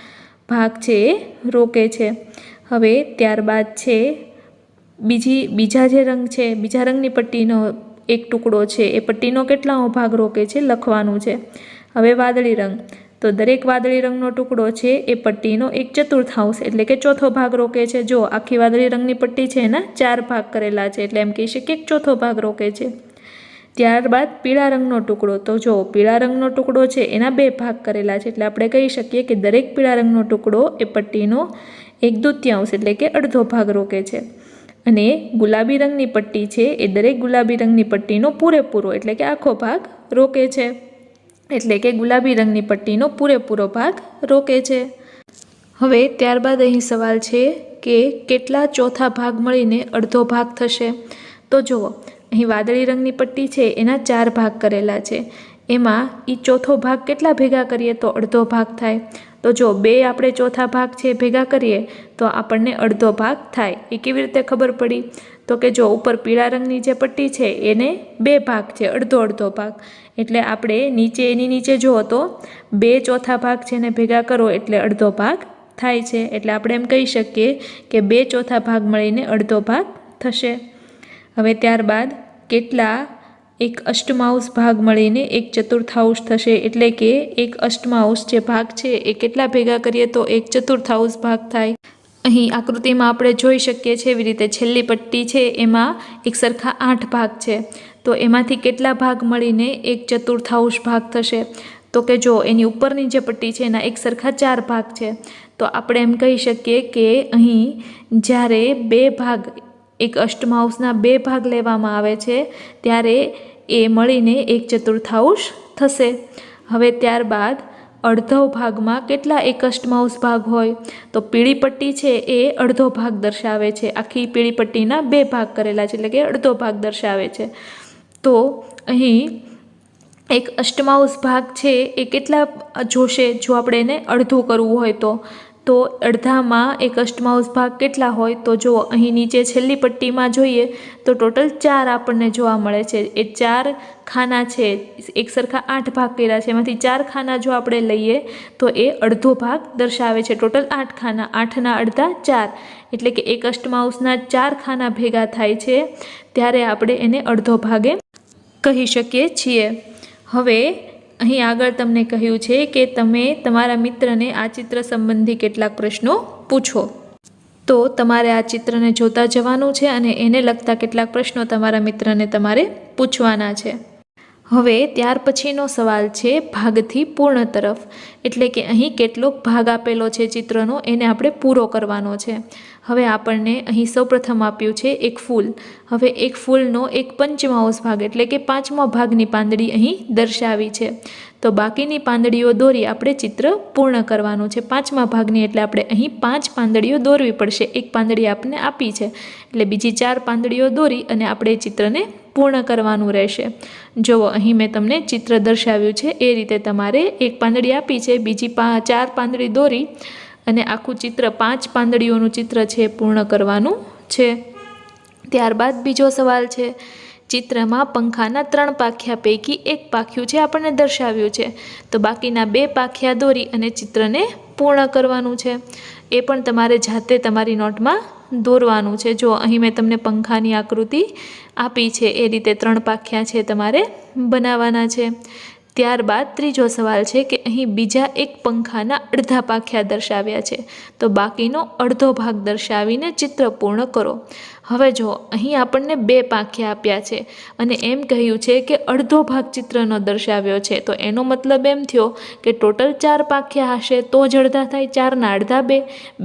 ભાગ છે એ રોકે છે. હવે ત્યારબાદ છે બીજા જે રંગ છે, બીજા રંગની પટ્ટીનો એક ટુકડો છે એ પટ્ટીનો કેટલામો ભાગ રોકે છે લખવાનું છે. હવે વાદળી રંગ, તો દરેક વાદળી રંગનો ટુકડો છે એ પટ્ટીનો 1/4 એટલે કે ચોથો ભાગ રોકે છે. જો આખી વાદળી રંગની પટ્ટી છે એના 4 ભાગ કરેલા છે, એટલે એમ કહી શકીએ કે ચોથો ભાગ રોકે છે. ત્યારબાદ પીળા રંગનો ટુકડો, તો જો પીળા રંગનો ટુકડો છે એના 2 ભાગ કરેલા છે, એટલે આપણે કહી શકીએ કે દરેક પીળા રંગનો ટુકડો એ પટ્ટીનો 1/2 એટલે કે અડધો ભાગ રોકે છે. અને ગુલાબી રંગની પટ્ટી છે એ દરેક ગુલાબી રંગની પટ્ટીનો પૂરેપૂરો એટલે કે આખો ભાગ રોકે છે, એટલે કે ગુલાબી રંગની પટ્ટીનો પૂરેપૂરો ભાગ રોકે છે. હવે ત્યારબાદ અહીં સવાલ છે કે કેટલા ચોથા ભાગ મળીને અડધો ભાગ થશે. તો જુઓ, અહીં વાદળી રંગની પટ્ટી છે એના 4 ભાગ કરેલા છે, એમાં એ ચોથો ભાગ કેટલા ભેગા કરીએ તો અડધો ભાગ થાય. તો જો 2 આપણે ચોથા ભાગ છે ભેગા કરીએ તો આપણને અડધો ભાગ થાય. એ કેવી રીતે ખબર પડી? તો કે જો ઉપર પીળા રંગની જે પટ્ટી છે એને 2 ભાગ છે, અડધો ભાગ, એટલે આપણે એની નીચે જુઓ તો 2 ચોથા ભાગ છે ને ભેગા કરો એટલે અડધો ભાગ થાય છે. એટલે આપણે એમ કહી શકીએ કે 2 ચોથા ભાગ મળીને અડધો ભાગ થશે. હવે ત્યારબાદ કેટલા 1/8 ભાગ મળીને 1/4 થશે, એટલે કે 1/8 જે ભાગ છે એ કેટલા ભેગા કરીએ તો 1/4 ભાગ થાય. અહીં આકૃતિમાં આપણે જોઈ શકીએ છીએ એવી રીતે છેલ્લી પટ્ટી છે એમાં એક સરખા 8 ભાગ છે, તો એમાંથી કેટલા ભાગ મળીને 1/4 ભાગ થશે. તો કે જો એની ઉપરની જે પટ્ટી છે એના એક સરખા 4 ભાગ છે, તો આપણે એમ કહી શકીએ કે અહીં જ્યારે 2 ભાગ 1/8ના 2 ભાગ લેવામાં આવે છે ત્યારે એ મળીને 1/4 થશે. હવે ત્યારબાદ અડધો ભાગમાં કેટલા 1/8 ભાગ હોય? તો પીળી પટ્ટી છે એ અડધો ભાગ દર્શાવે છે, આખી પીળી પટ્ટીના 2 ભાગ કરેલા છે, એટલે કે અડધો ભાગ દર્શાવે છે. તો અહીં 1/8 ભાગ છે એ કેટલા જોશે જો આપણે એને અડધું કરવું હોય તો અડધામાં 1/8 ભાગ કેટલા હોય? તો જો અહીં નીચે છેલ્લી પટ્ટીમાં જોઈએ તો ટોટલ 4 આપણને જોવા મળે છે. એ 4 ખાના છે, એક સરખા 8 ભાગ કર્યા છે, એમાંથી 4 ખાના જો આપણે લઈએ તો એ અડધો ભાગ દર્શાવે છે. ટોટલ 8 ખાના, 8ના અડધા 4, એટલે કે 1/8ના 4 ખાના ભેગા થાય છે ત્યારે આપણે એને અડધો ભાગે કહી શકીએ છીએ. હવે અહીં આગળ તમને કહ્યું છે કે તમે તમારા મિત્રને આ ચિત્ર સંબંધી કેટલાક પ્રશ્નો પૂછો. તો તમારે આ ચિત્રને જોતા જવાનું છે અને એને લગતા કેટલાક પ્રશ્નો તમારા મિત્રને તમારે પૂછવાના છે. હવે ત્યાર પછીનો સવાલ છે ભાગથી પૂર્ણ તરફ, એટલે કે અહીં કેટલોક ભાગ આપેલો છે ચિત્રનો, એને આપણે પૂરો કરવાનો છે. હવે આપણને અહીં સૌપ્રથમ આપ્યું છે એક ફૂલ. હવે એક ફૂલનો 1/5 ભાગ એટલે કે 5મા ભાગની પાંદડી અહીં દર્શાવી છે, તો બાકીની પાંદડીઓ દોરી આપણે ચિત્ર પૂર્ણ કરવાનું છે. 5મા ભાગની એટલે આપણે અહીં 5 પાંદડીઓ દોરવી પડશે. એક પાંદડી આપણને આપી છે એટલે બીજી 4 પાંદડીઓ દોરી અને આપણે ચિત્રને પૂર્ણ કરવાનું રહેશે. જુઓ, અહીં મેં તમને ચિત્ર દર્શાવ્યું છે એ રીતે તમારે એક પાંદડી આપી છે, બીજી 4 પાંદડી દોરી અને આખું ચિત્ર 5 પાંદડીઓનું ચિત્ર છે પૂર્ણ કરવાનું છે. ત્યારબાદ બીજો સવાલ છે, ચિત્રમાં પંખાના 3 પાંખિયા પૈકી એક પાંખિયું છે આપણને દર્શાવ્યું છે, તો બાકીના 2 પાંખિયા દોરી અને ચિત્રને પૂર્ણ કરવાનું છે. એ પણ તમારે જાતે તમારી નોટમાં દોરવાનું છે. જો અહીં મેં તમને પંખાની આકૃતિ આપી છે એ રીતે 3 પાંખિયા છે તમારે બનાવવાના છે. ત્યારબાદ ત્રીજો સવાલ છે કે અહીં બીજા એક પંખાના અડધા પાંખિયા દર્શાવ્યા છે, તો બાકીનો અડધો ભાગ દર્શાવીને ચિત્ર પૂર્ણ કરો. હવે જો અહીં આપણને 2 પાંખિયા આપ્યા છે અને એમ કહ્યું છે કે અડધો ભાગ ચિત્રનો દર્શાવ્યો છે, તો એનો મતલબ એમ થયો કે ટોટલ 4 પાંખિયા હશે તો જ અડધા થાય. 4ના અડધા 2,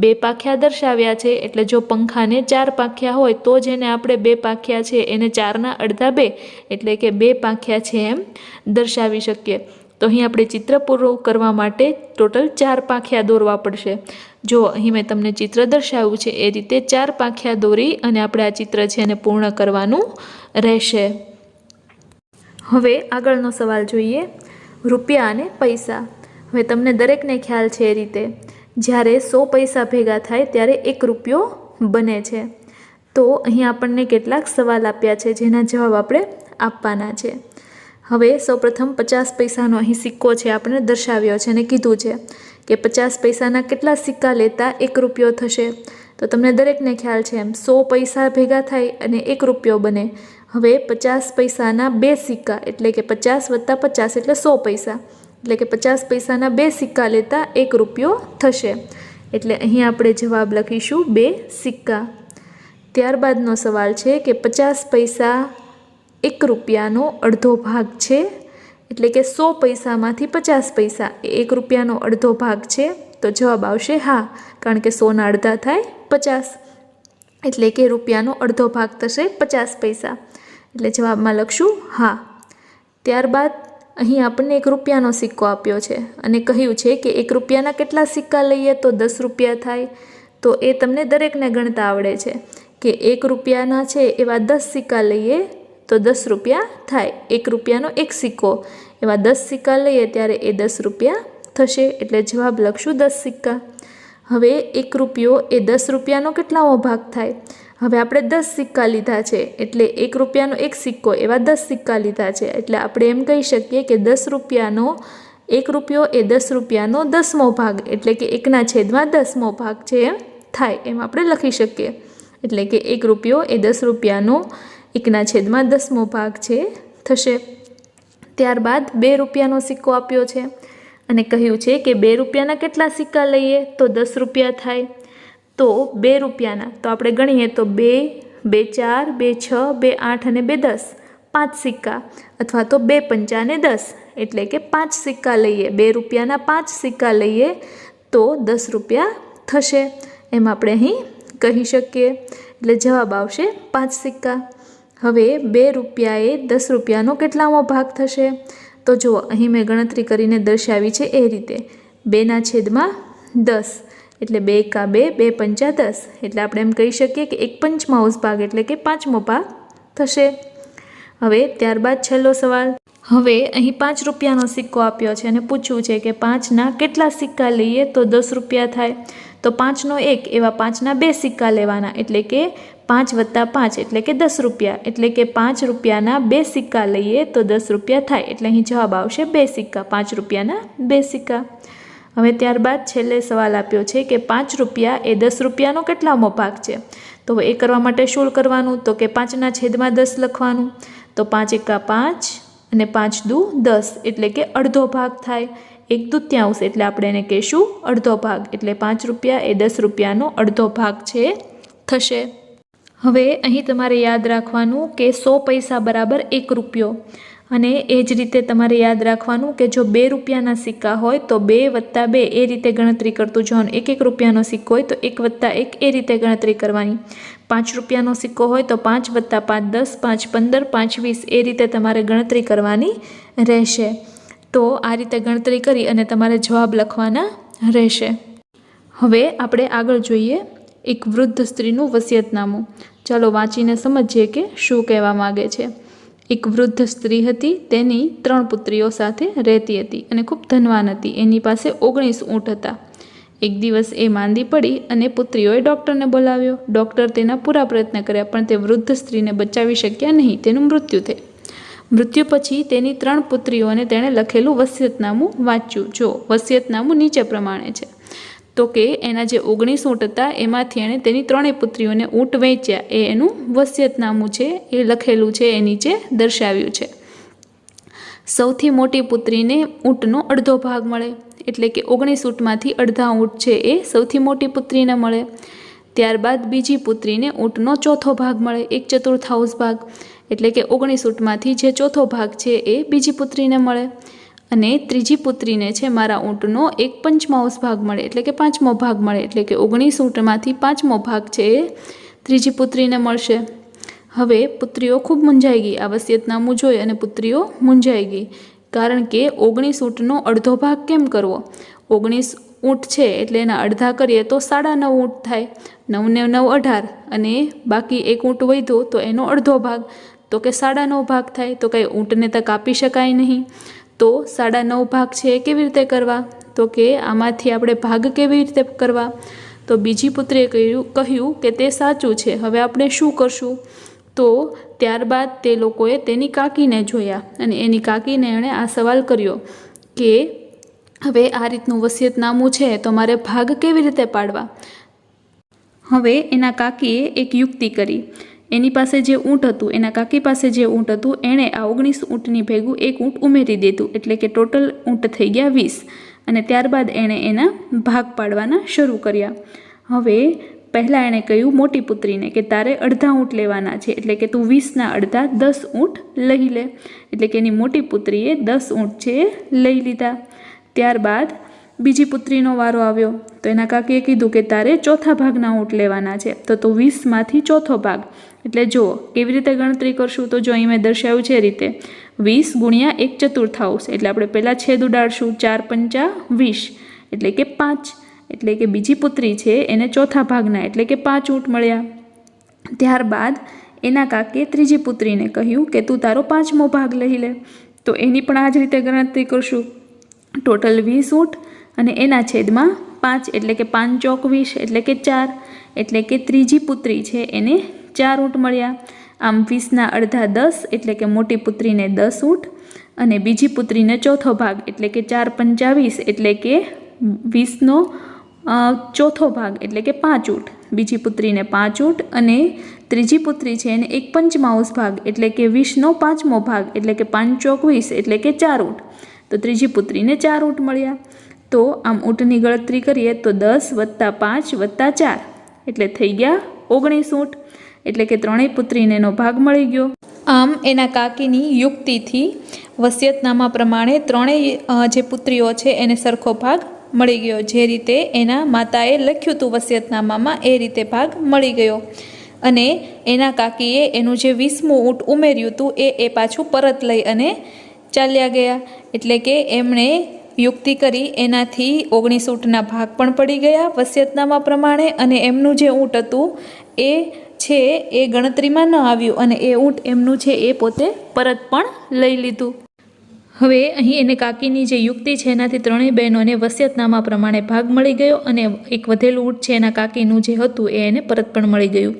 2 પાંખિયા દર્શાવ્યા છે એટલે જો પંખાને 4 પાંખિયા હોય તો જ એને આપણે 2 પાંખિયા છે એને 4ના અડધા 2 એટલે કે 2 પાંખિયા છે એમ દર્શાવી શકીએ. તો અહીં આપણે ચિત્ર પૂરું કરવા માટે ટોટલ 4 પાંખિયા દોરવા પડશે. જો અહીં મેં તમને ચિત્ર દર્શાવ્યું છે એ રીતે 4 પાંખિયા દોરી અને આપણે આ ચિત્ર છે એને પૂર્ણ કરવાનું રહેશે. હવે આગળનો સવાલ જોઈએ, રૂપિયા અને પૈસા. હવે તમને દરેકને ખ્યાલ છે એ રીતે જ્યારે 100 પૈસા ભેગા થાય ત્યારે 1 રૂપિયો બને છે. તો અહીં આપણને કેટલાક સવાલ આપ્યા છે જેના જવાબ આપણે આપવાના છે. હવે સૌપ્રથમ 50 પૈસાનો અહીં સિક્કો છે આપણે દર્શાવ્યો છે અને કીધું છે કે 50 પૈસાના કેટલા સિક્કા લેતા 1 રૂપિયો થશે. તો તમને દરેકને ખ્યાલ છે એમ 100 પૈસા ભેગા થાય અને 1 રૂપિયો બને. હવે 50 પૈસાના 2 સિક્કા એટલે કે 50 + 50 એટલે 100 પૈસા એટલે કે 50 પૈસાના 2 સિક્કા લેતા 1 રૂપિયો થશે. એટલે અહીં આપણે જવાબ લખીશું 2 સિક્કા. ત્યારબાદનો સવાલ છે કે 50 પૈસા 1 રૂપિયાનો અડધો ભાગ છે એટલે કે 100 પૈસામાંથી 50 પૈસા એ 1 રૂપિયાનો અડધો ભાગ છે. તો જવાબ આવશે હા, કારણ કે 100ના અડધા થાય 50 એટલે કે રૂપિયાનો અડધો ભાગ થશે 50 પૈસા. એટલે જવાબમાં લખશું હા. ત્યારબાદ અહીં આપણને 1 રૂપિયાનો સિક્કો આપ્યો છે અને કહ્યું છે કે 1 રૂપિયાના કેટલા સિક્કા લઈએ તો 10 રૂપિયા થાય. તો એ તમને દરેકને ગણતા આવડે છે કે 1 રૂપિયાના છે એવા 10 સિક્કા લઈએ તો 10 રૂપિયા થાય. 1 રૂપિયાનો 1 સિક્કો એવા 10 સિક્કા લઈએ ત્યારે એ 10 રૂપિયા થશે. એટલે જવાબ લખશું 10 સિક્કા. હવે 1 રૂપિયો એ 10 રૂપિયાનો કેટલામો ભાગ થાય? હવે આપણે 10 સિક્કા લીધા છે એટલે 1 રૂપિયાનો 1 સિક્કો એવા 10 સિક્કા લીધા છે એટલે આપણે એમ કહી શકીએ કે 10 રૂપિયાનો 1 રૂપિયો એ 10 રૂપિયાનો 10મો ભાગ એટલે કે 1/10મો ભાગ છે એમ થાય એમ આપણે લખી શકીએ. એટલે કે 1 રૂપિયો એ 10 રૂપિયાનો 1/10મો ભાગ છે થશે. ત્યારબાદ 2 રૂપિયાનો સિક્કો આપ્યો છે અને કહ્યું છે કે 2 રૂપિયાના કેટલા સિક્કા લઈએ તો 10 રૂપિયા થાય. તો 2 રૂપિયાના તો આપણે ગણીએ તો 2, 2 4, 2 6, 2 8 અને 2 10 5 સિક્કા અથવા તો 2 પંચા ને 10 એટલે કે 5 સિક્કા લઈએ. 2 રૂપિયાના 5 સિક્કા લઈએ તો 10 રૂપિયા થશે એમ આપણે અહીં કહી શકીએ. એટલે જવાબ આવશે 5 સિક્કા. હવે 2 રૂપિયાએ 10 રૂપિયાનો કેટલામો ભાગ થશે? તો જુઓ અહીં મેં ગણતરી કરીને દર્શાવી છે એ રીતે 2/10 એટલે 2 એકા 2, 2 પંચા 10 એટલે આપણે એમ કહી શકીએ કે 1/5 ભાગ એટલે કે 5મો ભાગ થશે. હવે ત્યારબાદ છેલ્લો સવાલ. હવે અહીં 5 રૂપિયાનો સિક્કો આપ્યો છે અને પૂછ્યું છે કે 5ના કેટલા સિક્કા લઈએ તો 10 રૂપિયા થાય. તો 5નો 1 એવા 5ના 2 સિક્કા લેવાના એટલે કે 5 + 5 એટલે કે 10 રૂપિયા એટલે કે 5 રૂપિયાના 2 સિક્કા લઈએ તો 10 રૂપિયા થાય. એટલે અહીં જવાબ આવશે 2 સિક્કા, 5 રૂપિયાના 2 સિક્કા. હવે ત્યારબાદ છેલ્લે સવાલ આપ્યો છે કે 5 રૂપિયા એ 10 રૂપિયાનો કેટલામો ભાગ છે? તો એ કરવા માટે શું કરવાનું? તો કે 5/10 લખવાનું. તો 5 એકા 5 અને 5 દુ 10 એટલે કે અડધો ભાગ થાય. 1/2 એટલે આપણે એને કહીશું અડધો ભાગ. એટલે 5 રૂપિયા એ 10 રૂપિયાનો અડધો ભાગ છે થશે. હવે અહીં તમારે યાદ રાખવાનું કે 100 પૈસા બરાબર 1 રૂપિયો અને એ જ રીતે તમારે યાદ રાખવાનું કે જો 2 રૂપિયાના સિક્કા હોય તો 2 + 2 એ રીતે ગણતરી કરતું જવાનું. 1 રૂપિયાનો સિક્કો હોય તો 1 + 1 એ રીતે ગણતરી કરવાની. 5 રૂપિયાનો સિક્કો હોય તો 5 + 5 10, 5 15, 5 20 એ રીતે તમારે ગણતરી કરવાની રહેશે. તો આ રીતે ગણતરી કરી અને તમારે જવાબ લખવાના રહેશે. હવે આપણે આગળ જોઈએ એક વૃદ્ધ સ્ત્રીનું વસિયતનામું. ચાલો વાંચીને સમજીએ કે શું કહેવા માગે છે. એક વૃદ્ધ સ્ત્રી હતી, તેની 3 પુત્રીઓ સાથે રહેતી હતી અને ખૂબ ધનવાન હતી. એની પાસે 19 ઊંટ હતા. એક દિવસ એ માંદી પડી અને પુત્રીઓએ ડૉક્ટરને બોલાવ્યો. ડૉક્ટર તેના પૂરા પ્રયત્ન કર્યા પણ તે વૃદ્ધ સ્ત્રીને બચાવી શક્યા નહીં. તેનું મૃત્યુ થયું. મૃત્યુ પછી તેની 3 પુત્રીઓને તેણે લખેલું વસિયતનામું વાંચ્યું. જો વસિયતનામું નીચે પ્રમાણે છે. તો કે એના જે 19 ઊંટ હતા એમાંથી એણે તેની 3 પુત્રીઓને ઊંટ વેચ્યા, એ એનું વસિયતનામું છે, એ લખેલું છે, એ નીચે દર્શાવ્યું છે. સૌથી મોટી પુત્રીને ઊંટનો અડધો ભાગ મળે, એટલે કે 19 ઊંટમાંથી અડધા ઊંટ છે એ સૌથી મોટી પુત્રીને મળે. ત્યારબાદ બીજી પુત્રીને ઊંટનો ચોથો ભાગ મળે, 1/4 ભાગ, એટલે કે 19 ઊંટમાંથી જે ચોથો ભાગ છે એ બીજી પુત્રીને મળે. અને ત્રીજી પુત્રીને છે મારા ઊંટનો 1/5 ભાગ મળે, એટલે કે 5મો ભાગ મળે, એટલે કે 19 ઊંટમાંથી 5મો ભાગ છે એ ત્રીજી પુત્રીને મળશે. હવે પુત્રીઓ ખૂબ મૂંઝાઈ ગઈ, આ વસિયતનામું જોઈ અને પુત્રીઓ મૂંઝાઈ ગઈ, કારણ કે 19 ઊંટનો અડધો ભાગ કેમ કરવો? 19 ઊંટ છે એટલે એના અડધા કરીએ તો 9.5 ઊંટ થાય, 9 ને 9 18, અને બાકી એક ઊંટ વધ્યો તો એનો અડધો ભાગ, તો કે 9.5 ભાગ થાય. તો કંઈ ઊંટને તો કાપી શકાય નહીં, તો 9.5 ભાગ છે એ કેવી રીતે કરવા? તો કે આમાંથી આપણે ભાગ કેવી રીતે કરવા? તો બીજી પુત્રીએ કહ્યું કે તે સાચું છે, હવે આપણે શું કરશું? તો ત્યારબાદ તે લોકોએ તેની કાકીને જોયા અને એની કાકીને એણે આ સવાલ કર્યો કે હવે આ રીતનું વસિયતનામું છે તો મારે ભાગ કેવી રીતે પાડવા? હવે એના કાકીએ એક યુક્તિ કરી. એની પાસે જે ઊંટ હતું, એના કાકી પાસે જે ઊંટ હતું, એણે આ 19 ઊંટની ભેગું એક ઊંટ ઉમેરી દીધું, એટલે કે ટોટલ ઊંટ થઈ ગયા 20. અને ત્યારબાદ એણે એના ભાગ પાડવાના શરૂ કર્યા. હવે પહેલાં એણે કહ્યું મોટી પુત્રીને કે તારે અડધા ઊંટ લેવાના છે, એટલે કે તું 20ના અડધા 10 ઊંટ લઈ લે. એટલે કે એની મોટી પુત્રીએ 10 ઊંટ છે લઈ લીધા. ત્યારબાદ બીજી પુત્રીનો વારો આવ્યો, તો એના કાકીએ કીધું કે તારે ચોથા ભાગના ઊંટ લેવાના છે, તો 20માંથી ચોથો ભાગ. એટલે જુઓ કેવી રીતે ગણતરી કરશું? તો જો અહીં મેં દર્શાવ્યું છે એ રીતે 20 × 1/4, એટલે આપણે પહેલાં છેદ ઉડાડશું, 4 × 5 = 20, એટલે કે 5. એટલે કે બીજી પુત્રી છે એને ચોથા ભાગના, એટલે કે 5 ઊંટ મળ્યા. ત્યારબાદ એના કાકે ત્રીજી પુત્રીને કહ્યું કે તું તારો 5મો ભાગ લઈ લે, તો એની પણ આ જ રીતે ગણતરી કરશું. ટોટલ 20 ઊંટ અને એના છેદમાં 5, એટલે કે 5 ચોક 20, એટલે કે 4. એટલે કે ત્રીજી પુત્રી છે એને 4 ઊંટ મળ્યા. આમ 20ના અડધા 10, એટલે કે મોટી પુત્રીને 10 ઊંટ, અને બીજી પુત્રીને ચોથો ભાગ, એટલે કે 4 × 20, એટલે કે 20નો ચોથો ભાગ, એટલે કે 5 ઊંટ. બીજી પુત્રીને 5 ઊંટ, અને ત્રીજી પુત્રી છે એને 1/5 ભાગ, એટલે કે 20નો 5મો ભાગ, એટલે કે 5 ચોક 20, એટલે કે 4 ઊંટ. તો ત્રીજી પુત્રીને 4 ઊંટ મળ્યા. તો આમ ઊંટની ગણતરી કરીએ તો 10 + 5 + 4, એટલે થઈ ગયા 19 ઊંટ. એટલે કે ત્રણેય પુત્રીને એનો ભાગ મળી ગયો. આમ એના કાકીની યુક્તિથી વસિયતનામા પ્રમાણે ત્રણેય જે પુત્રીઓ છે એને સરખો ભાગ મળી ગયો. જે રીતે એના માતાએ લખ્યું હતું વસિયતનામામાં એ રીતે ભાગ મળી ગયો. અને એના કાકીએ એનું જે 20મું ઊંટ ઉમેર્યું હતું એ પાછું પરત લઈ અને ચાલ્યા ગયા. એટલે કે એમણે યુક્તિ કરી એનાથી 19 ઊંટના ભાગ પણ પડી ગયા વસિયતનામા પ્રમાણે, અને એમનું જે ઊંટ હતું એ છે એ ગણતરીમાં ન આવ્યું, અને એ ઊંટ એમનું છે એ પોતે પરત પણ લઈ લીધું. હવે અહીં એને કાકીની જે યુક્તિ છે એનાથી ત્રણેય બહેનોને વસિયતનામા પ્રમાણે ભાગ મળી ગયો, અને એક વધેલું ઊંટ છે એના કાકીનું જે હતું એ એને પરત પણ મળી ગયું.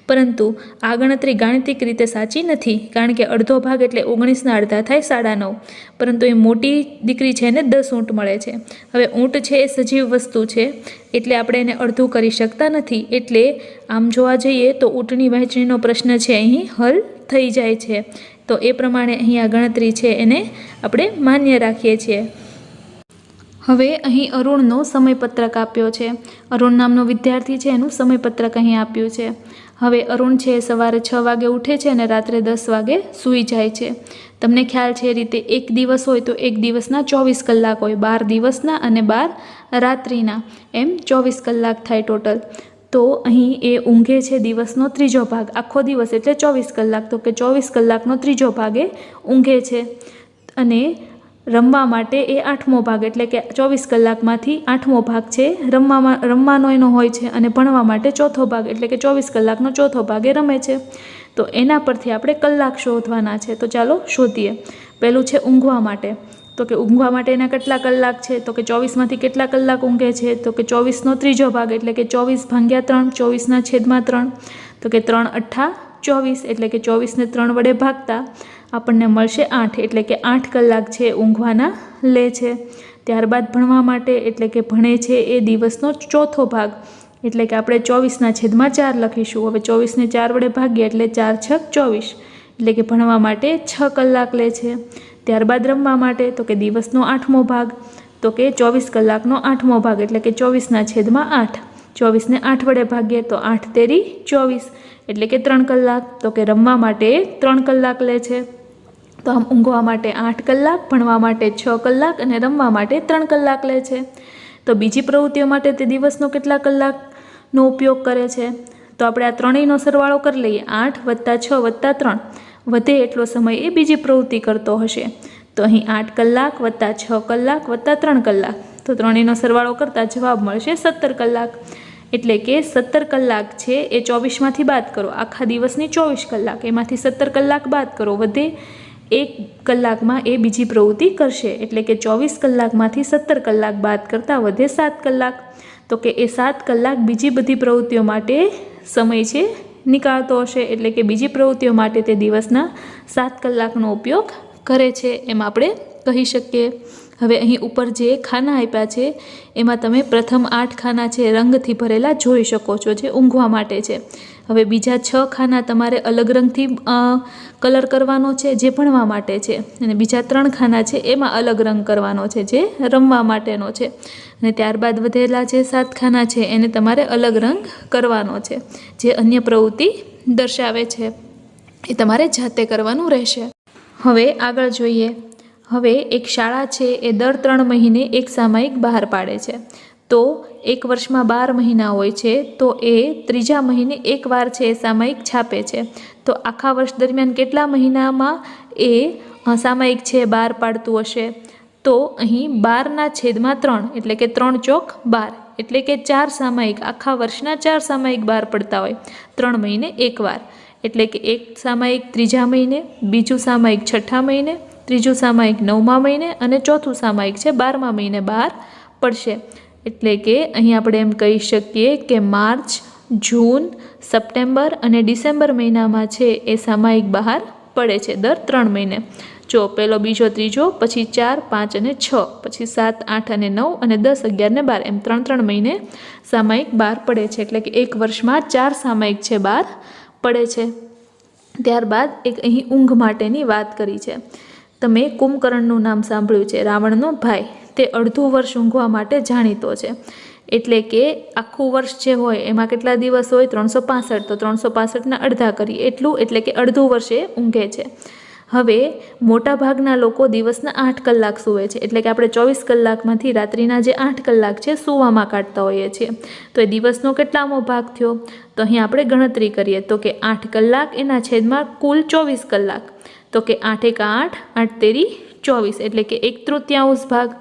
પરંતુ આ ગણતરી ગાણિતિક રીતે સાચી નથી, કારણ કે અડધો ભાગ એટલે 19ના અડધા થાય 9.5, પરંતુ એ મોટી દીકરી છે એને 10 ઊંટ મળે છે. હવે ઊંટ છે એ સજીવ વસ્તુ છે, એટલે આપણે એને અડધું કરી શકતા નથી. એટલે આમ જોવા જઈએ તો ઊંટની વહેંચણીનો પ્રશ્ન છે અહીં હલ થઈ જાય છે. તો એ પ્રમાણે અહીં આ ગણતરી છે એને આપણે માન્ય રાખીએ છીએ. હવે અહીં અરુણનો સમયપત્રક આપ્યો છે. અરુણ નામનો વિદ્યાર્થી છે, એનું સમયપત્રક અહીં આપ્યું છે. હવે અરુણ છે સવારે 6 વાગે ઉઠે છે અને રાત્રે 10 વાગે સૂઈ જાય છે. તમને ખ્યાલ છે એ રીતે એક દિવસ હોય તો એક દિવસના 24 કલાક હોય, 12 દિવસના અને 12 રાત્રિના, એમ 24 કલાક થાય ટોટલ. તો અહીં એ ઊંઘે છે દિવસનો ત્રીજો ભાગ, આખો દિવસ એટલે 24 કલાક, તો કે 24 કલાકનો ત્રીજો ભાગ એ ઊંઘે છે. અને રમવા માટે એ 8મો ભાગ, એટલે કે 24 કલાકમાંથી 8મો ભાગ છે રમવાનો એનો હોય છે, અને ભણવા માટે ચોથો ભાગ, એટલે કે 24 કલાકનો ચોથો ભાગ એ રમે છે. તો એના પરથી આપણે કલાક શોધવાના છે. તો ચાલો શોધીએ. પહેલું છે ઊંઘવા માટે, તો કે ઊંઘવા માટે એના કેટલા કલાક છે? તો કે 24માંથી કેટલા કલાક ઊંઘે છે? તો કે 24નો ત્રીજો ભાગ, એટલે કે 24 / 3, 24/3. તો કે 3 × 8 = 24, એટલે કે 24ને 3 વડે ભાગતા આપણને મળશે 8, એટલે કે 8 કલાક છે ઊંઘવાના લે છે. ત્યારબાદ ભણવા માટે એટલે કે ભણે છે એ દિવસનો ચોથો ભાગ એટલે કે આપણે 24/4 લખીશું। હવે 24ને 4 વડે ભાગીએ એટલે 4 છક 24 એટલે કે ભણવા માટે 6 કલાક લે છે। ત્યારબાદ રમવા માટે તો કે દિવસનો 8મો ભાગ તો કે 24 કલાકનો 8મો ભાગ એટલે કે 24/8। 24ને 8 વડે ભાગીએ તો 8 તેરી 24 એટલે કે 3 કલાક તો કે રમવા માટે 3 કલાક લે છે। તો આમ ઊંઘવા માટે 8 કલાક, ભણવા માટે 6 કલાક અને રમવા માટે 3 કલાક લે છે। તો બીજી પ્રવૃત્તિઓ માટે તે દિવસનો કેટલા કલાકનો ઉપયોગ કરે છે? તો આપણે આ ત્રણેયનો સરવાળો કરી લઈએ। 8 + 6 + 3 વધે એટલો સમય એ બીજી પ્રવૃત્તિ કરતો હશે। તો અહીં 8 કલાક + 6 કલાક + 3 કલાક તો ત્રણેયનો સરવાળો કરતાં જવાબ મળશે 17 કલાક। એટલે કે 17 કલાક છે એ 24માંથી બાદ કરો, આખા દિવસની 24 કલાક એમાંથી 17 કલાક બાદ કરો, વધે 1 કલાકમાં એ બીજી પ્રવૃત્તિ કરશે। એટલે કે 24 કલાકમાંથી 17 કલાક બાદ કરતાં વધે 7 કલાક તો કે એ 7 કલાક બીજી બધી પ્રવૃત્તિઓ માટે સમય છે નીકાળતો હશે। એટલે કે બીજી પ્રવૃત્તિઓ માટે તે દિવસના 7 કલાકનો ઉપયોગ કરે છે એમ આપણે કહી શકીએ। હવે અહીં ઉપર જે ખાના આપ્યા છે એમાં તમે પ્રથમ 8 ખાના છે રંગથી ભરેલા જોઈ શકો છો જે ઊંઘવા માટે છે। હવે બીજા 6 ખાના તમારે અલગ રંગથી કલર કરવાનો છે જે ભણવા માટે છે, અને બીજા 3 ખાના છે એમાં અલગ રંગ કરવાનો છે જે રમવા માટેનો છે, અને ત્યારબાદ વધેલા જે 7 ખાના છે એને તમારે અલગ રંગ કરવાનો છે જે અન્ય પ્રવૃત્તિ દર્શાવે છે, એ તમારે જાતે કરવાનું રહેશે। હવે આગળ જોઈએ। હવે એક શાળા છે એ દર 3 મહિને એક સામાયિક બહાર પાડે છે। તો એક વર્ષમાં 12 મહિના હોય છે તો એ ત્રીજા મહિને એક વાર છે એ સામાયિક છાપે છે। તો આખા વર્ષ દરમિયાન કેટલા મહિનામાં એ સામાયિક છે બહાર પાડતું હશે? તો અહીં 12/3 એટલે કે 3 ચોક 12 એટલે કે 4 સામાયિક, આખા વર્ષના 4 સામાયિક બહાર પડતા હોય 3 મહિને એકવાર। એટલે કે એક સામાયિક ત્રીજા મહિને, બીજું સામાયિક છઠ્ઠા મહિને, ત્રીજું સામાયિક 9મા મહિને અને ચોથું સામાયિક છે 12મા મહિને બહાર પડશે। એટલે કે અહીં આપણે એમ કહી શકીએ કે માર્ચ, જૂન, સપ્ટેમ્બર અને ડિસેમ્બર મહિનામાં છે એ સામાયિક બહાર પડે છે દર 3 મહિને। જો પહેલો, બીજો, ત્રીજો, પછી 4, 5 અને 6, પછી 7, 8 અને 9 અને 10, 11 ને 12 એમ 3 મહિને સામાયિક બહાર પડે છે। એટલે કે એક વર્ષમાં 4 સામાયિક છે બહાર પડે છે। ત્યારબાદ એક અહીં ઊંઘ માટેની વાત કરી છે। તમે કુંભકર્ણનું નામ સાંભળ્યું છે, રાવણનો ભાઈ, તે અડધું વર્ષ ઊંઘવા માટે જાણીતો છે। એટલે કે આખું વર્ષ જે હોય એમાં કેટલા દિવસ હોય? 365, તો 365ના અડધા કરીએ એટલું, એટલે કે અડધું વર્ષે ઊંઘે છે। હવે મોટા ભાગના લોકો દિવસના 8 કલાક સૂવે છે, એટલે કે આપણે 24 કલાકમાંથી રાત્રિના જે 8 કલાક છે સૂવામાં કાઢતા હોઈએ છીએ। તો એ દિવસનો કેટલામો ભાગ થયો? તો અહીં આપણે ગણતરી કરીએ તો કે 8 કલાક એના છેદમાં કુલ 24 કલાક તો કે 8 × 8, 8 તેરી 24 એટલે કે 1/3 ભાગ।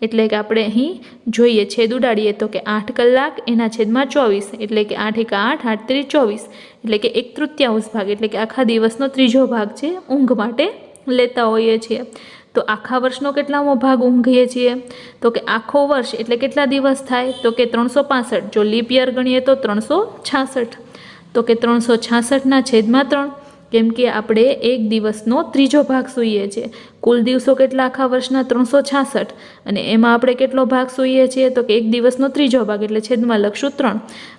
એટલે કે આપણે અહીં જોઈએ છેદ ઉડાડીએ તો કે 8 કલાક એના છેદમાં 24 એટલે કે 8 × 8, 8 તેરી 24 એટલે કે 1/3 ભાગ એટલે કે આખા દિવસનો ત્રીજો ભાગ છે ઊંઘ માટે લેતા હોઈએ છીએ। તો આખા વર્ષનો કેટલામો ભાગ ઊંઘીએ છીએ? તો કે આખો વર્ષ એટલે કેટલા દિવસ થાય? તો કે 365, જો લીપ યર ગણીએ તો 366 તો કે 366ના છેદમાં 3 કેમ કે આપણે એક દિવસનો ત્રીજો ભાગ સૂઈએ છીએ। કુલ દિવસો કેટલા આખા વર્ષના? 366 અને એમાં આપણે કેટલો ભાગ સૂઈએ છીએ? તો કે એક દિવસનો ત્રીજો ભાગ એટલે છેદમાં લખશું 3।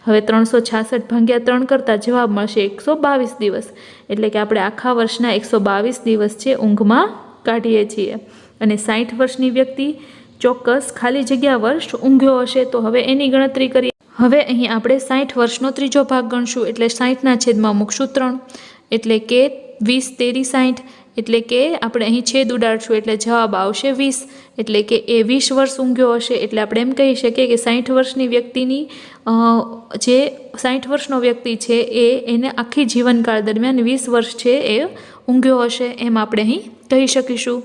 હવે 366 ભાગ્યા 3 કરતાં જવાબ મળશે 122 દિવસ એટલે કે આપણે આખા વર્ષના 122 દિવસ છે ઊંઘમાં કાઢીએ છીએ। અને 60 વર્ષની વ્યક્તિ ચોક્કસ ખાલી જગ્યા વર્ષ ઊંઘ્યો હશે તો હવે એની ગણતરી કરીએ। હવે અહીં આપણે 60 વર્ષનો ત્રીજો ભાગ ગણશું એટલે 60ના છેદમાં મૂકશું 3 એટલે કે 20 તેરી 60 એટલે કે આપણે અહીં છેદ ઉડાડશું એટલે જવાબ આવશે 20 એટલે કે એ 20 વર્ષ ઊંઘ્યો હશે। એટલે આપણે એમ કહી શકીએ કે 60 વર્ષની વ્યક્તિની જે 60 વર્ષનો વ્યક્તિ છે એને આખી જીવનકાળ દરમિયાન 20 વર્ષ છે એ ઊંઘ્યો હશે એમ આપણે અહીં કહી શકીશું।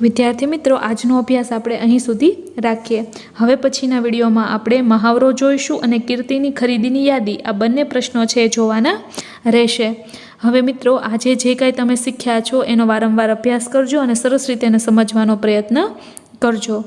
વિદ્યાર્થી મિત્રો, આજનો અભ્યાસ આપણે અહીં સુધી રાખીએ। હવે પછીના વિડીયોમાં આપણે મહાવરો જોઈશું અને કીર્તિની ખરીદીની યાદી આ બંને પ્રશ્નો છે જોવાના રહેશે। હવે મિત્રો, આજે જે કાંઈ તમે શીખ્યા છો એનો વારંવાર અભ્યાસ કરજો અને સરસ રીતે એને સમજવાનો પ્રયત્ન કરજો।